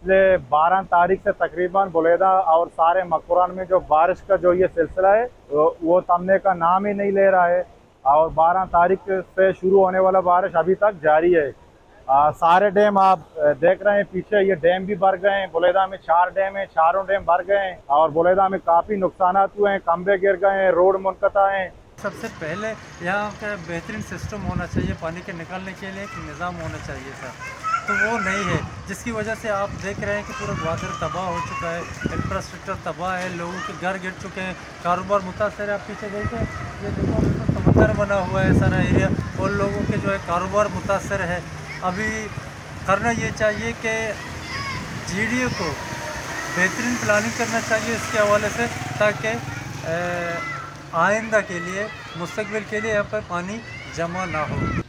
पिछले 12 तारीख से तकरीबन बुलेदा और सारे मकरान में जो बारिश का जो ये सिलसिला है वो थमने का नाम ही नहीं ले रहा है। और 12 तारीख से शुरू होने वाला बारिश अभी तक जारी है। सारे डैम आप देख रहे हैं पीछे, ये डैम भी भर गए हैं। बुलेदा में 4 डैम है, चारों डैम भर गए हैं और बुलेदा में काफ़ी नुकसान हुए हैं, खंभे गिर गए हैं, रोड मुनक़ता हैं। सबसे पहले यहाँ का बेहतरीन सिस्टम होना चाहिए, पानी के निकालने के लिए एक निज़ाम होना चाहिए था, तो वो नहीं है, जिसकी वजह से आप देख रहे हैं कि पूरा ग्वादर तबाह हो चुका है, इंफ्रास्ट्रक्चर तबाह है, लोगों के घर गिर चुके हैं, कारोबार मुतासर है। आप पीछे देखें, ये देखो समंदर बना हुआ है सारा एरिया, और लोगों के जो है कारोबार मुतासर है। अभी करना ये चाहिए कि GDA को बेहतरीन प्लानिंग करना चाहिए इसके हवाले से, ताकि आइंदा के लिए, मुस्तकबिल के लिए यहाँ पर पानी जमा ना हो।